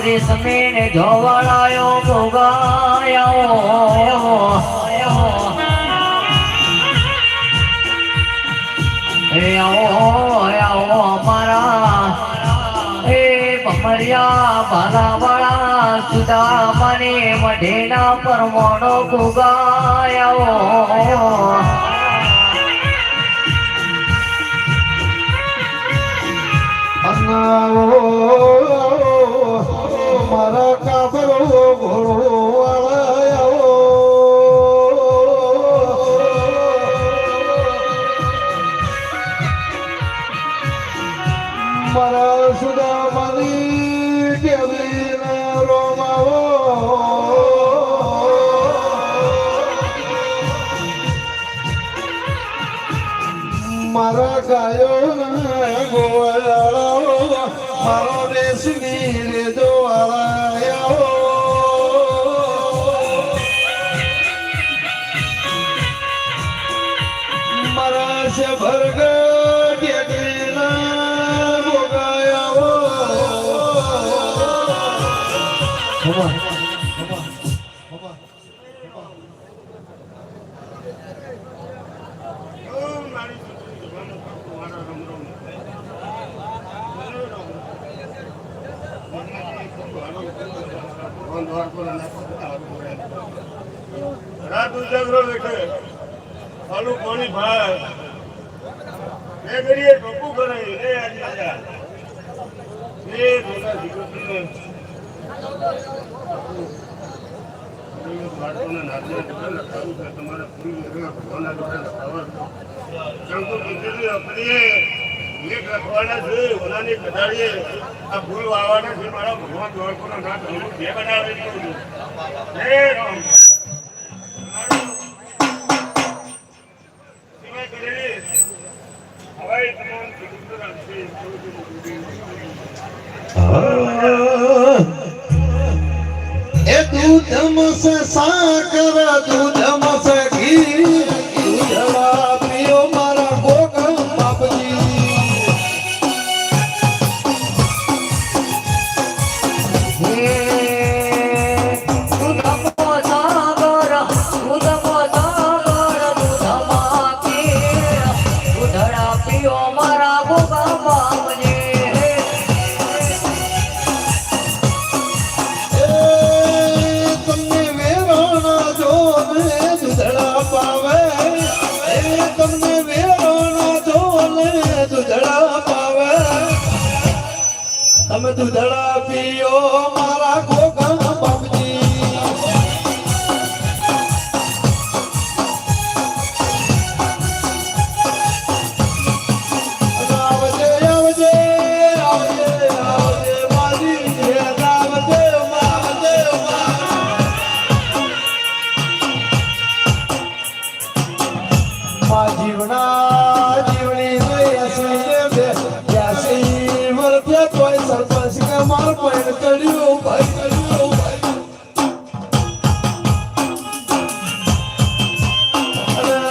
રેશમીને જોવાળાયો ભોગાયો આવો મારા એ ભમરિયા ભાલાવાળા સુદામાને મઢેના પરમોણો ભોગાયો મારા કાબરો ઘોડો મારા સુદામાની દેવીને રોમાવો મારા ગાયો ગોવાળાઓ મારો રેશમી રેજો વાળાઓ મારા છે ભરગ ટેકરીના ભોગાયાઓ રાત ઉજાગરો બેઠે આલુ પાણી ભાઈ એ કરીએ ટોપું કરાય રે આજે એ મોટા દીકરીને બાળકોને નાચે લખાવું છે તમારે પૂરી ભગવાનના જોડે લખાવવાનું શંકુ કીધેલી આપણીએ એક લખવાના છે ઓનાની કઢાડીએ આ ફૂલ વાવવાના છે મારા ભગવાન દ્વારકોના નાથ હું બે બનાવે હે રામ એ દૂધમ સે સાકર દૂધમ સે ઘી દૂધવા પીઓ મારા ગોગમ બાપજી તમે દૂધડા પીઓ મારા ગોગમ બાપજી આવજે આવજે આવજે આવજે મારી આવજે આવજે મા જીવના જીવની કોઈ સરપંચ કે માર પણ કર્યું ભાઈ કર્યું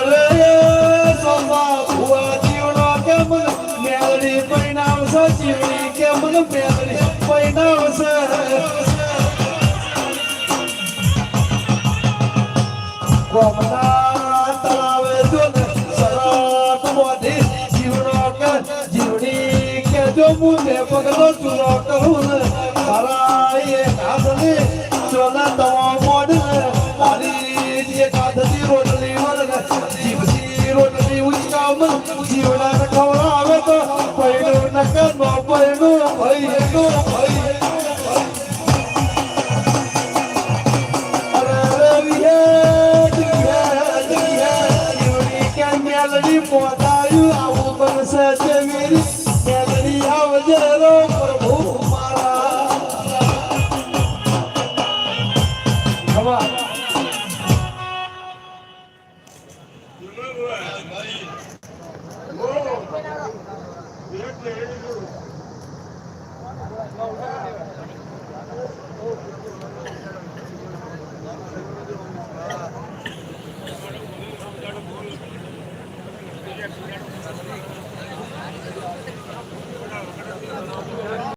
રે સોમા ભુવા જીવનો કે મને મેલડી પરિણામ સજીવની કે મને મેલડી પરિણામ છે કોમના તળાવે જોને સરાટ મોધી જીવનો કે જીવની જો મુને પગલો ચૂરો કરું ને મારા એ કાદને ચોલા તવા મોડ મારી જે કાદની રોટલી મરગ જીવતી રોટલી ઉચકામ જીવડા ખવડાવે તો પૈડું નક નો પૈડું ભાઈ નો ભાઈ અરે વિહે જીવની કે મેલડી પોતાયું આવું બનશે તે મેરી આવજે રો